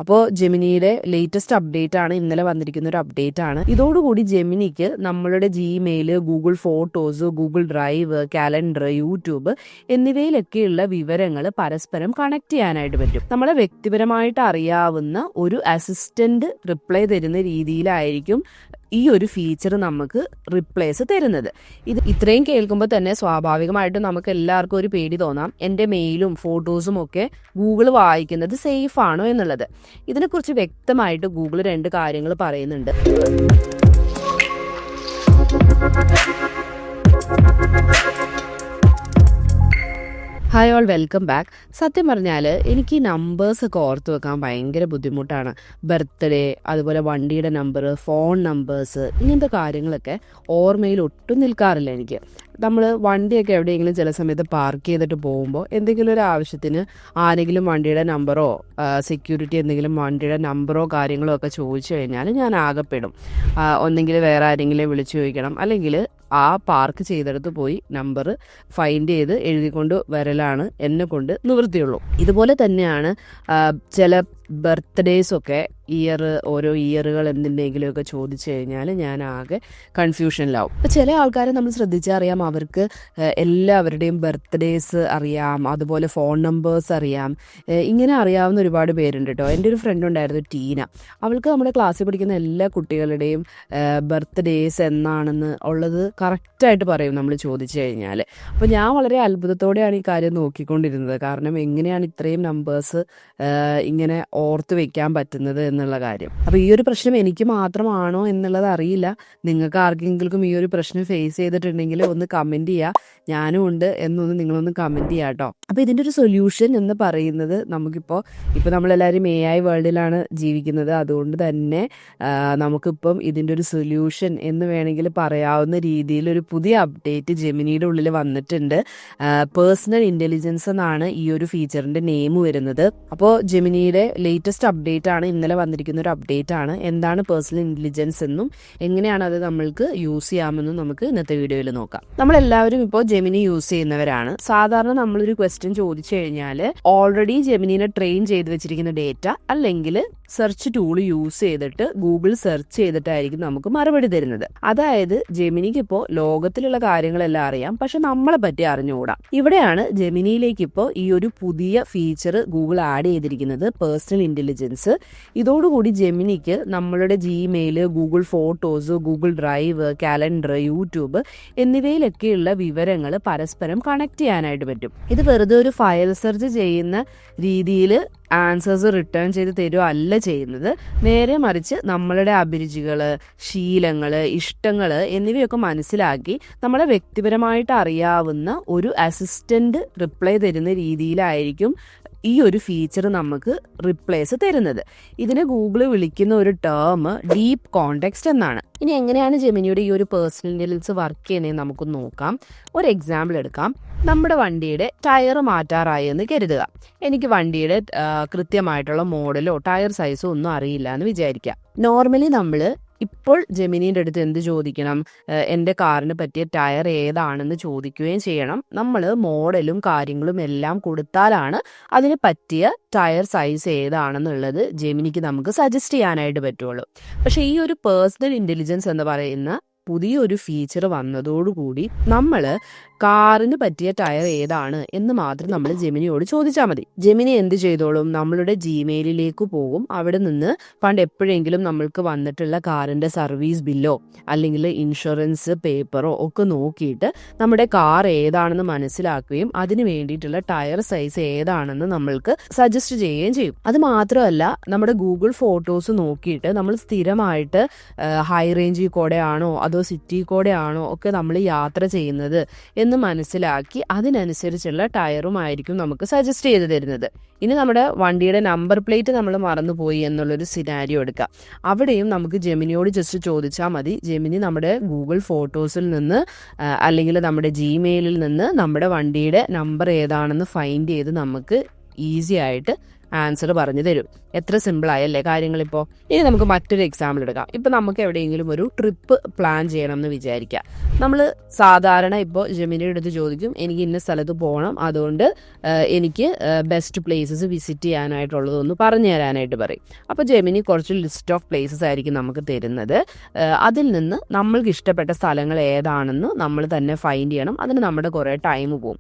അപ്പോൾ ജെമിനിയുടെ latest update ആണ്, ഇന്നലെ വന്നിരിക്കുന്ന ഒരു അപ്ഡേറ്റ് ആണ്. ഇതോടുകൂടി ജെമിനിക്ക് നമ്മളുടെ Gmail, Google photos, Google drive, calendar, YouTube എന്നിവയിലൊക്കെയുള്ള വിവരങ്ങൾ പരസ്പരം കണക്ട് ചെയ്യാനായിട്ട് പറ്റും. നമ്മളെ വ്യക്തിപരമായിട്ട് അറിയാവുന്ന ഒരു അസിസ്റ്റന്റ് റിപ്ലൈ തരുന്ന രീതിയിലായിരിക്കും ഈ ഒരു ഫീച്ചർ നമുക്ക് റിപ്ലേസ് തരുന്നത്. ഇത് ഇത്രയും കേൾക്കുമ്പോൾ തന്നെ സ്വാഭാവികമായിട്ടും നമുക്ക് എല്ലാവർക്കും ഒരു പേടി തോന്നാം, എൻ്റെ മെയിലും ഫോട്ടോസും ഒക്കെ ഗൂഗിൾ വായിക്കുന്നത് സേഫ് ആണോ എന്നുള്ളത്. ഇതിനെക്കുറിച്ച് വ്യക്തമായിട്ട് ഗൂഗിൾ 2 കാര്യങ്ങൾ പറയുന്നുണ്ട്. Hi all, welcome back. സത്യം പറഞ്ഞാൽ എനിക്ക് ഈ നമ്പേഴ്സൊക്കെ ഓർത്ത് വെക്കാൻ ഭയങ്കര ബുദ്ധിമുട്ടാണ്. ബർത്ത്ഡേ, അതുപോലെ വണ്ടിയുടെ നമ്പർ, ഫോൺ നമ്പേഴ്സ്, ഇങ്ങനത്തെ കാര്യങ്ങളൊക്കെ ഓർമ്മയിൽ ഒട്ടും നിൽക്കാറില്ല എനിക്ക്. നമ്മൾ വണ്ടിയൊക്കെ എവിടെയെങ്കിലും ചില സമയത്ത് പാർക്ക് ചെയ്തിട്ട് പോകുമ്പോൾ എന്തെങ്കിലും ഒരു ആവശ്യത്തിന് ആരെങ്കിലും വണ്ടിയുടെ നമ്പറോ സെക്യൂരിറ്റി എന്തെങ്കിലും വണ്ടിയുടെ നമ്പറോ കാര്യങ്ങളോ ഒക്കെ ചോദിച്ചു കഴിഞ്ഞാൽ ഞാൻ ആകെപ്പെടും. ഒന്നെങ്കിൽ വേറെ ആരെങ്കിലും വിളിച്ചു ചോദിക്കണം, അല്ലെങ്കിൽ ആ പാർക്ക് ചെയ്തെടുത്ത് പോയി നമ്പർ ഫൈൻഡ് ചെയ്ത് എഴുതിക്കൊണ്ട് വരലാണ് എന്നെ കൊണ്ട് നിവൃത്തിയുള്ളൂ. ഇതുപോലെ തന്നെയാണ് ചില ബർത്ത്ഡേയ്സൊക്കെ ഓരോ ഇയറുകൾ എന്തിൻ്റെങ്കിലുമൊക്കെ ചോദിച്ചു കഴിഞ്ഞാൽ ഞാൻ ആകെ കൺഫ്യൂഷനിലാവും. അപ്പോൾ ചില ആൾക്കാരെ നമ്മൾ ശ്രദ്ധിച്ചറിയാം, അവർക്ക് എല്ലാവരുടെയും ബർത്ത്ഡേയ്സ് അറിയാം, അതുപോലെ ഫോൺ നമ്പേഴ്സ് അറിയാം. ഇങ്ങനെ അറിയാവുന്ന ഒരുപാട് പേരുണ്ട് കേട്ടോ. എൻ്റെ ഒരു ഫ്രണ്ട് ഉണ്ടായിരുന്നു, ടീന. അവൾക്ക് നമ്മുടെ ക്ലാസ്സിൽ പഠിക്കുന്ന എല്ലാ കുട്ടികളുടെയും ബർത്ത്ഡേയ്സ് എന്നാണെന്ന് ഉള്ളത് കറക്റ്റായിട്ട് പറയും നമ്മൾ ചോദിച്ചു കഴിഞ്ഞാൽ. അപ്പോൾ ഞാൻ വളരെ അത്ഭുതത്തോടെയാണ് ഈ കാര്യം നോക്കിക്കൊണ്ടിരുന്നത്. കാരണം എങ്ങനെയാണ് ഇത്രയും നമ്പേഴ്സ് ഇങ്ങനെ ഓർത്ത് വെക്കാൻ പറ്റുന്നത് എന്നുള്ള കാര്യം. അപ്പോൾ ഈ ഒരു പ്രശ്നം എനിക്ക് മാത്രമാണോ എന്നുള്ളത് അറിയില്ല. നിങ്ങൾക്ക് ആർക്കെങ്കിലും ഈ ഒരു പ്രശ്നം ഫേസ് ചെയ്തിട്ടുണ്ടെങ്കിൽ ഒന്ന് കമൻറ്റ് ചെയ്യുക. ഞാനും ഉണ്ട് എന്നൊന്ന് നിങ്ങളൊന്ന് കമൻറ്റ് ചെയ്യുക കേട്ടോ. അപ്പോൾ ഇതിൻ്റെ ഒരു സൊല്യൂഷൻ എന്ന് പറയുന്നത്, ഇപ്പോൾ നമ്മളെല്ലാവരും AI വേൾഡിലാണ് ജീവിക്കുന്നത്. അതുകൊണ്ട് തന്നെ നമുക്കിപ്പം ഇതിൻ്റെ ഒരു സൊല്യൂഷൻ എന്ന് വേണമെങ്കിൽ പറയാവുന്ന രീതിയിൽ ഒരു പുതിയ അപ്ഡേറ്റ് ജെമിനിയുടെ ഉള്ളിൽ വന്നിട്ടുണ്ട്. പേഴ്സണൽ ഇൻ്റലിജൻസ് എന്നാണ് ഈ ഒരു ഫീച്ചറിൻ്റെ നെയിം വരുന്നത്. അപ്പോൾ ജെമിനിയുടെ ലേറ്റസ്റ്റ് അപ്ഡേറ്റ് ആണ്, ഇന്നലെ വന്നിരിക്കുന്ന ഒരു അപ്ഡേറ്റ് ആണ്. എന്താണ് പേഴ്സണൽ ഇൻ്റലിജൻസ് എന്നും എങ്ങനെയാണ് അത് നമ്മൾക്ക് യൂസ് ചെയ്യാമെന്നും നമുക്ക് ഇന്നത്തെ വീഡിയോയിൽ നോക്കാം. നമ്മളെല്ലാവരും ഇപ്പോൾ ജെമിനി യൂസ് ചെയ്യുന്നവരാണ്. സാധാരണ നമ്മളൊരു ക്വസ്റ്റ്യൻ ചോദിച്ചു കഴിഞ്ഞാൽ ഓൾറെഡി ജെമിനിനെ ട്രെയിൻ ചെയ്ത് വെച്ചിരിക്കുന്ന ഡേറ്റ അല്ലെങ്കിൽ സെർച്ച് ടൂൾ യൂസ് ചെയ്തിട്ട് ഗൂഗിൾ സെർച്ച് ചെയ്തിട്ടായിരിക്കും നമുക്ക് മറുപടി തരുന്നത്. അതായത് ജെമിനിക്ക് ഇപ്പോൾ ലോകത്തിലുള്ള കാര്യങ്ങളെല്ലാം അറിയാം, പക്ഷെ നമ്മളെ പറ്റി അറിഞ്ഞുകൂടാ. ഇവിടെയാണ് ജെമിനിയിലേക്ക് ഇപ്പോൾ ഈ ഒരു പുതിയ ഫീച്ചർ ഗൂഗിൾ ആഡ് ചെയ്തിരിക്കുന്നത്, പേഴ്സണൽ ഇൻ്റലിജൻസ്. ഇതോടുകൂടി ജെമിനിക്ക് നമ്മളുടെ Gmail, Google photos, Google drive, calendar, YouTube എന്നിവയിലൊക്കെയുള്ള വിവരങ്ങൾ പരസ്പരം കണക്ട് ചെയ്യാനായിട്ട് പറ്റും. ഇത് വെറുതെ ഒരു ഫയൽ സെർച്ച് ചെയ്യുന്ന രീതിയിൽ ആൻസേഴ്സ് റിട്ടേൺ ചെയ്ത് തരുക അല്ല ചെയ്യുന്നത്. നേരെ മറിച്ച് നമ്മളുടെ അഭിരുചികൾ, ശീലങ്ങൾ, ഇഷ്ടങ്ങൾ എന്നിവയൊക്കെ മനസ്സിലാക്കി നമ്മളെ വ്യക്തിപരമായിട്ട് അറിയാവുന്ന ഒരു അസിസ്റ്റന്റ് റിപ്ലൈ തരുന്ന രീതിയിലായിരിക്കും ഈ ഒരു ഫീച്ചർ നമുക്ക് റിപ്ലേസ് തരുന്നത്. ഇതിനെ ഗൂഗിൾ വിളിക്കുന്ന ഒരു ടേം ഡീപ്പ് കോണ്ടെക്സ്റ്റ് എന്നാണ്. ഇനി എങ്ങനെയാണ് ജെമിനിയുടെ ഈ ഒരു പേഴ്സണൽ ഇൻ്റലിജൻസ് വർക്ക് ചെയ്യുന്നത് നമുക്ക് നോക്കാം. ഒരു എക്സാമ്പിൾ എടുക്കാം. നമ്മുടെ വണ്ടിയുടെ ടയർ മാറ്റാറായി എന്ന് കരുതുക. എനിക്ക് വണ്ടിയുടെ കൃത്യമായിട്ടുള്ള മോഡലോ ടയർ സൈസോ ഒന്നും അറിയില്ല എന്ന് വിചാരിക്കാം. നോർമലി നമ്മൾ ഇപ്പോൾ ജെമിനിയുടെ അടുത്ത് എന്ത് ചോദിക്കണം? എൻ്റെ കാറിന് പറ്റിയ ടയർ ഏതാണെന്ന് ചോദിക്കുകയും ചെയ്യണം. നമ്മൾ മോഡലും കാര്യങ്ങളും എല്ലാം കൊടുത്താലാണ് അതിന് പറ്റിയ ടയർ സൈസ് ഏതാണെന്നുള്ളത് ജെമിനിക്ക് നമുക്ക് സജസ്റ്റ് ചെയ്യാനായിട്ട് പറ്റുള്ളൂ. പക്ഷേ ഈ ഒരു പേഴ്സണൽ ഇൻ്റലിജൻസ് എന്ന് പറയുന്ന പുതിയൊരു ഫീച്ചർ വന്നതോടുകൂടി നമ്മൾ കാറിന് പറ്റിയ ടയർ ഏതാണ് എന്ന് മാത്രം നമ്മൾ ജെമിനിയോട് ചോദിച്ചാൽ മതി. ജെമിനി എന്ത് ചെയ്തോളും? നമ്മളുടെ ജിമെയിലിലേക്ക് പോകും. അവിടെ നിന്ന് പണ്ട് എപ്പോഴെങ്കിലും നമ്മൾക്ക് വന്നിട്ടുള്ള കാറിൻ്റെ സർവീസ് ബില്ലോ അല്ലെങ്കിൽ ഇൻഷുറൻസ് പേപ്പറോ ഒക്കെ നോക്കിയിട്ട് നമ്മുടെ കാർ ഏതാണെന്ന് മനസ്സിലാക്കുകയും അതിന് വേണ്ടിയിട്ടുള്ള ടയർ സൈസ് ഏതാണെന്ന് നമ്മൾക്ക് സജസ്റ്റ് ചെയ്യുകയും ചെയ്യും. അത് മാത്രമല്ല, നമ്മുടെ ഗൂഗിൾ ഫോട്ടോസ് നോക്കിയിട്ട് നമ്മൾ സ്ഥിരമായിട്ട് ഹൈ റേഞ്ചിൽ കൂടെ ആണോ അതോ സിറ്റി കൂടെ ആണോ ഒക്കെ നമ്മൾ യാത്ര ചെയ്യുന്നത് എന്ന് മനസ്സിലാക്കി അതിനനുസരിച്ചുള്ള ടയറുമായിരിക്കും നമുക്ക് സജസ്റ്റ് ചെയ്ത് തരുന്നത്. ഇനി നമ്മുടെ വണ്ടിയുടെ നമ്പർ പ്ലേറ്റ് നമ്മൾ മറന്നുപോയി എന്നുള്ളൊരു സിനാരിയോ എടുക്കാം. അവിടെയും നമുക്ക് ജെമിനിയോട് ജസ്റ്റ് ചോദിച്ചാൽ മതി. ജെമിനി നമ്മുടെ ഗൂഗിൾ ഫോട്ടോസിൽ നിന്ന് അല്ലെങ്കിൽ നമ്മുടെ ജിമെയിലിൽ നിന്ന് നമ്മുടെ വണ്ടിയുടെ നമ്പർ ഏതാണെന്ന് ഫൈൻഡ് ചെയ്ത് നമുക്ക് ഈസി ആയിട്ട് ആൻസർ പറഞ്ഞു തരും. എത്ര സിമ്പിളായല്ലേ കാര്യങ്ങളിപ്പോൾ. ഇനി നമുക്ക് മറ്റൊരു എക്സാമ്പിൾ എടുക്കാം. ഇപ്പം നമുക്ക് എവിടെയെങ്കിലും ഒരു ട്രിപ്പ് പ്ലാൻ ചെയ്യണം എന്ന് വിചാരിക്കാം. നമ്മൾ സാധാരണ ഇപ്പോൾ ജെമിനിയുടെ അടുത്ത് ചോദിക്കും, എനിക്ക് ഇന്ന സ്ഥലത്ത് പോകണം, അതുകൊണ്ട് എനിക്ക് ബെസ്റ്റ് പ്ലേസസ് വിസിറ്റ് ചെയ്യാനായിട്ടുള്ളതൊന്ന് പറഞ്ഞു തരാനായിട്ട് പറയും. അപ്പോൾ ജെമിനി കുറച്ച് ലിസ്റ്റ് ഓഫ് പ്ലേസസ് ആയിരിക്കും നമുക്ക് തരുന്നത്. അതിൽ നിന്ന് നമ്മൾക്ക് ഇഷ്ടപ്പെട്ട സ്ഥലങ്ങൾ ഏതാണെന്ന് നമ്മൾ തന്നെ ഫൈൻഡ് ചെയ്യണം. അതിന് നമ്മുടെ കുറേ ടൈം പോകും.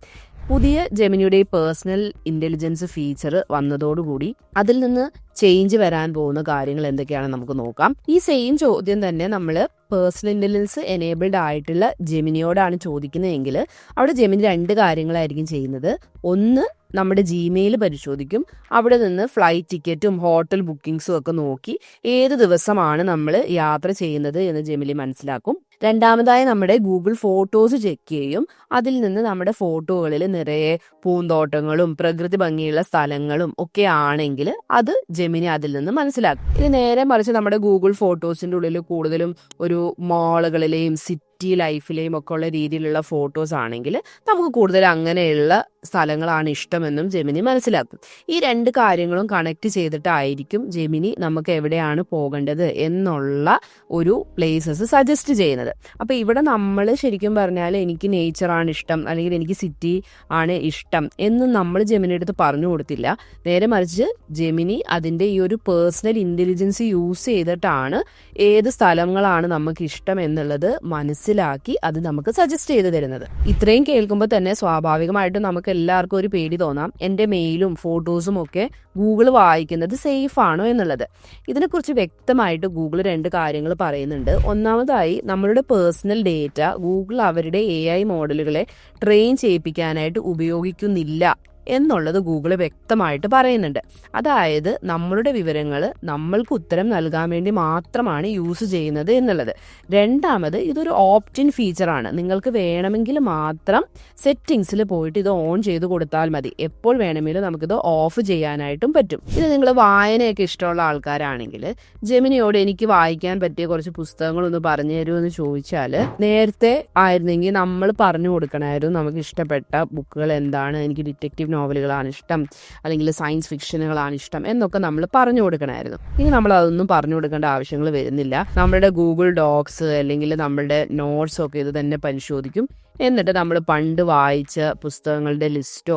പുതിയ ജെമിനിയുടെ പേഴ്സണൽ ഇൻ്റലിജൻസ് ഫീച്ചർ വന്നതോടുകൂടി അതിൽ നിന്ന് ചേഞ്ച് വരാൻ പോകുന്ന കാര്യങ്ങൾ എന്തൊക്കെയാണെന്ന് നമുക്ക് നോക്കാം. ഈ സെയിം ചോദ്യം തന്നെ നമ്മൾ പേഴ്സണൽ ഇൻ്റലിജൻസ് എനേബിൾഡ് ആയിട്ടുള്ള ജെമിനിയോടാണ് ചോദിക്കുന്നതെങ്കിൽ അവിടെ ജെമിനി 2 കാര്യങ്ങളായിരിക്കും ചെയ്യുന്നത്. ഒന്ന്, നമ്മുടെ ജിമെയിൽ പരിശോധിക്കും. അവിടെ നിന്ന് ഫ്ലൈറ്റ് ടിക്കറ്റും ഹോട്ടൽ ബുക്കിംഗ്സും ഒക്കെ നോക്കി ഏത് ദിവസമാണ് നമ്മൾ യാത്ര ചെയ്യുന്നത് എന്ന് ജെമിനി മനസ്സിലാക്കും. രണ്ടാമതായി നമ്മുടെ ഗൂഗിൾ ഫോട്ടോസ് ചെക്ക് ചെയ്യും. അതിൽ നിന്ന് നമ്മുടെ ഫോട്ടോകളിൽ നിറയെ പൂന്തോട്ടങ്ങളും പ്രകൃതി ഭംഗിയുള്ള സ്ഥലങ്ങളും ഒക്കെ ആണെങ്കിൽ അത് ജെമിനി അതിൽ നിന്ന് മനസ്സിലാക്കും. ഇത് നേരെ മറിച്ച് നമ്മുടെ ഗൂഗിൾ ഫോട്ടോസിൻ്റെ ഉള്ളിൽ കൂടുതലും ഒരു മാളുകളിലെയും സിറ്റി ലൈഫിലെയും ഒക്കെ ഉള്ള രീതിയിലുള്ള ഫോട്ടോസ് ആണെങ്കിൽ നമുക്ക് കൂടുതൽ അങ്ങനെയുള്ള സ്ഥലങ്ങളാണ് ഇഷ്ടമെന്നും ജെമിനി മനസ്സിലാക്കും. ഈ 2 കാര്യങ്ങളും കണക്ട് ചെയ്തിട്ടായിരിക്കും ജെമിനി നമുക്ക് എവിടെയാണ് പോകേണ്ടത് എന്നുള്ള ഒരു പ്ലേസസ് സജസ്റ്റ് ചെയ്യുന്നത്. അപ്പോൾ ഇവിടെ നമ്മൾ ശരിക്കും പറഞ്ഞാൽ എനിക്ക് നേച്ചറാണ് ഇഷ്ടം അല്ലെങ്കിൽ എനിക്ക് സിറ്റി ആണ് ഇഷ്ടം എന്ന് നമ്മൾ ജെമിനിയുടെ അടുത്ത് പറഞ്ഞു കൊടുത്തില്ല. നേരെ മറിച്ച് ജെമിനി അതിൻ്റെ ഈ ഒരു പേഴ്സണൽ ഇൻ്റലിജൻസ് യൂസ് ചെയ്തിട്ടാണ് ഏത് സ്ഥലങ്ങളാണ് നമുക്ക് ഇഷ്ടം എന്നുള്ളത് മനസ്സിലാക്കി അത് നമുക്ക് സജസ്റ്റ് ചെയ്ത് തരുന്നത്. ഇത്രയും കേൾക്കുമ്പോൾ തന്നെ സ്വാഭാവികമായിട്ടും നമുക്ക് എല്ലാവർക്കും ഒരു പേടി തോന്നാം, എൻ്റെ മെയിലും ഫോട്ടോസും ഒക്കെ ഗൂഗിൾ വായിക്കുന്നത് സേഫ് ആണോ എന്നുള്ളത്. ഇതിനെക്കുറിച്ച് വ്യക്തമായിട്ട് ഗൂഗിൾ 2 കാര്യങ്ങൾ പറയുന്നുണ്ട്. ഒന്നാമതായി, നമ്മളുടെ പേഴ്സണൽ ഡേറ്റ ഗൂഗിൾ അവരുടെ AI മോഡലുകളെ ട്രെയിൻ ചെയ്യിപ്പിക്കാനായിട്ട് ഉപയോഗിക്കുന്നില്ല എന്നുള്ളത് ഗൂഗിൾ വ്യക്തമായിട്ട് പറയുന്നുണ്ട്. അതായത് നമ്മളുടെ വിവരങ്ങൾ നമ്മൾക്ക് ഉത്തരം നൽകാൻ വേണ്ടി മാത്രമാണ് യൂസ് ചെയ്യുന്നത് എന്നുള്ളത്. രണ്ടാമത്, ഇതൊരു ഓപ്റ്റിൻ ഫീച്ചറാണ്. നിങ്ങൾക്ക് വേണമെങ്കിൽ മാത്രം സെറ്റിങ്സിൽ പോയിട്ട് ഇത് ഓൺ ചെയ്ത് കൊടുത്താൽ മതി. എപ്പോൾ വേണമെങ്കിലും നമുക്കിത് ഓഫ് ചെയ്യാനായിട്ടും പറ്റും. ഇത് നിങ്ങൾ വായനയൊക്കെ ഇഷ്ടമുള്ള ആൾക്കാരാണെങ്കിൽ ജെമിനിയോട് എനിക്ക് വായിക്കാൻ പറ്റിയ കുറച്ച് പുസ്തകങ്ങളൊന്ന് പറഞ്ഞു തരുമെന്ന് ചോദിച്ചാൽ നേരത്തെ ആയിരുന്നെങ്കിൽ നമ്മൾ പറഞ്ഞു കൊടുക്കണമായിരുന്നു നമുക്ക് ഇഷ്ടപ്പെട്ട ബുക്കുകൾ എന്താണ്, എനിക്ക് ഡിറ്റക്റ്റീവ് നോവലുകളാണ് ഇഷ്ടം അല്ലെങ്കിൽ സയൻസ് ഫിക്ഷനുകളാണ് ഇഷ്ടം എന്നൊക്കെ നമ്മൾ പറഞ്ഞു കൊടുക്കണമായിരുന്നു. ഇനി നമ്മൾ അതൊന്നും പറഞ്ഞു കൊടുക്കേണ്ട ആവശ്യങ്ങൾ വരുന്നില്ല. നമ്മുടെ ഗൂഗിൾ ഡോക്സ് അല്ലെങ്കിൽ നമ്മുടെ നോട്ട്സ് ഒക്കെ ഇത് തന്നെ പരിശോധിക്കും. എന്നിട്ട് നമ്മൾ പണ്ട് വായിച്ച പുസ്തകങ്ങളുടെ ലിസ്റ്റോ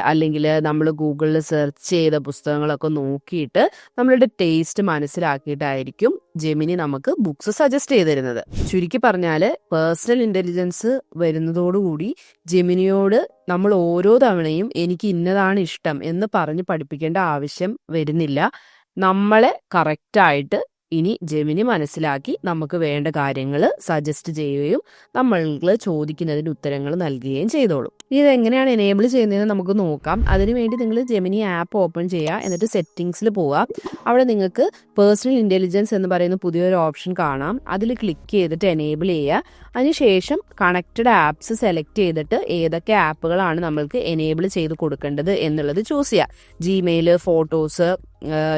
അല്ലെങ്കിൽ നമ്മൾ ഗൂഗിളിൽ സെർച്ച് ചെയ്ത പുസ്തകങ്ങളൊക്കെ നോക്കിയിട്ട് നമ്മളുടെ ടേസ്റ്റ് മനസ്സിലാക്കിയിട്ടായിരിക്കും ജെമിനി നമുക്ക് ബുക്സ് സജസ്റ്റ് ചെയ്ത് തരുന്നത്. ചുരുക്കി പറഞ്ഞാൽ പേഴ്സണൽ ഇൻ്റലിജൻസ് വരുന്നതോടുകൂടി ജെമിനിയോട് നമ്മൾ ഓരോ തവണയും എനിക്ക് ഇന്നതാണ് ഇഷ്ടം എന്ന് പറഞ്ഞ് പഠിപ്പിക്കേണ്ട ആവശ്യം വരുന്നില്ല. നമ്മളെ കറക്റ്റായിട്ട് ഇനി ജെമിനി മനസ്സിലാക്കി നമുക്ക് വേണ്ട കാര്യങ്ങൾ സജസ്റ്റ് ചെയ്യുകയും നമ്മൾ ചോദിക്കുന്നതിന് ഉത്തരങ്ങൾ നൽകുകയും ചെയ്തോളും. ഇതെങ്ങനെയാണ് എനേബിൾ ചെയ്യുന്നതെന്ന് നമുക്ക് നോക്കാം. അതിനുവേണ്ടി നിങ്ങൾ ജെമിനി ആപ്പ് ഓപ്പൺ ചെയ്യുക, എന്നിട്ട് സെറ്റിങ്സിൽ പോവുക. അവിടെ നിങ്ങൾക്ക് പേഴ്സണൽ ഇൻ്റലിജൻസ് എന്ന് പറയുന്ന പുതിയൊരു ഓപ്ഷൻ കാണാം. അതിൽ ക്ലിക്ക് ചെയ്തിട്ട് എനേബിൾ ചെയ്യുക. അതിനുശേഷം കണക്റ്റഡ് ആപ്സ് സെലക്ട് ചെയ്തിട്ട് ഏതൊക്കെ ആപ്പുകളാണ് നമ്മൾക്ക് എനേബിൾ ചെയ്ത് കൊടുക്കേണ്ടത് എന്നുള്ളത് ചൂസ് ചെയ്യുക. Gmail, photos,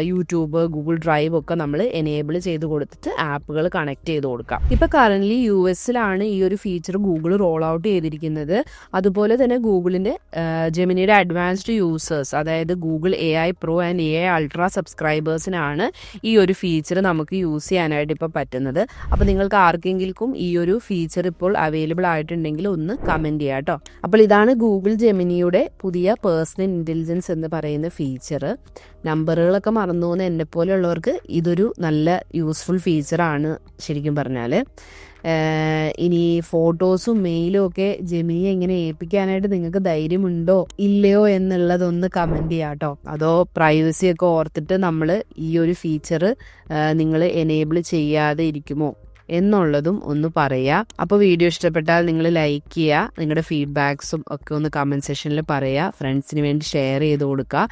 YouTube, Google drive ഒക്കെ നമ്മൾ എനേബിൾ ചെയ്ത് കൊടുത്തിട്ട് ആപ്പുകൾ കണക്ട് ചെയ്ത് കൊടുക്കാം. ഇപ്പോൾ കറൻ്റ്ലി US-ലാണ് ഈ ഒരു ഫീച്ചർ ഗൂഗിൾ റോൾ ഔട്ട് ചെയ്തിരിക്കുന്നത്. അതുപോലെ തന്നെ ഗൂഗിളിൻ്റെ ജെമിനിയുടെ അഡ്വാൻസ്ഡ് യൂസേഴ്സ്, അതായത് Google AI Pro and AI Ultra സബ്സ്ക്രൈബേഴ്സിനാണ് ഈ ഒരു ഫീച്ചർ നമുക്ക് യൂസ് ചെയ്യാനായിട്ട് ഇപ്പോൾ പറ്റുന്നത്. അപ്പോൾ നിങ്ങൾക്ക് ആർക്കെങ്കിലും ഈ ഒരു ഫീച്ചർ ഇപ്പോൾ അവൈലബിൾ ആയിട്ടുണ്ടെങ്കിൽ ഒന്ന് കമൻറ്റ് ചെയ്യാം കേട്ടോ. അപ്പോൾ ഇതാണ് ഗൂഗിൾ ജെമിനിയുടെ പുതിയ പേഴ്സണൽ ഇൻ്റലിജൻസ് എന്ന് പറയുന്ന ഫീച്ചർ. നമ്പറുകളൊക്കെ മറന്നു പോകുന്ന എന്നെ പോലെയുള്ളവർക്ക് ഇതൊരു നല്ല യൂസ്ഫുൾ ഫീച്ചറാണ് ശരിക്കും പറഞ്ഞാൽ. ഇനി ഫോട്ടോസും മെയിലും ഒക്കെ ജെമിനിയെ എങ്ങനെ ഏൽപ്പിക്കാനായിട്ട് നിങ്ങൾക്ക് ധൈര്യമുണ്ടോ ഇല്ലയോ എന്നുള്ളതൊന്ന് കമൻറ്റ് ചെയ്യാം കേട്ടോ. അതോ പ്രൈവസിയൊക്കെ ഓർത്തിട്ട് നമ്മൾ ഈ ഒരു ഫീച്ചർ നിങ്ങൾ എനേബിൾ ചെയ്യാതെ ഇരിക്കുമോ എന്നുള്ളതും ഒന്ന് പറയുക. അപ്പോൾ വീഡിയോ ഇഷ്ടപ്പെട്ടാൽ നിങ്ങൾ ലൈക്ക് ചെയ്യുക, നിങ്ങളുടെ ഫീഡ്ബാക്സും ഒക്കെ ഒന്ന് കമൻറ്റ് സെക്ഷനിൽ പറയുക, ഫ്രണ്ട്സിന് വേണ്ടി ഷെയർ ചെയ്ത് കൊടുക്കുക.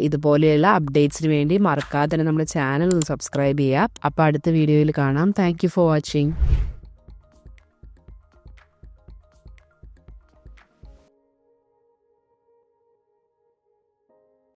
ഇതുപോലെയുള്ള അപ്ഡേറ്റ്സിന് വേണ്ടി മറക്കാതെ തന്നെ നമ്മുടെ ചാനൽ ഒന്ന് സബ്സ്ക്രൈബ് ചെയ്യുക. അപ്പോൾ അടുത്ത വീഡിയോയിൽ കാണാം. Thank you for watching.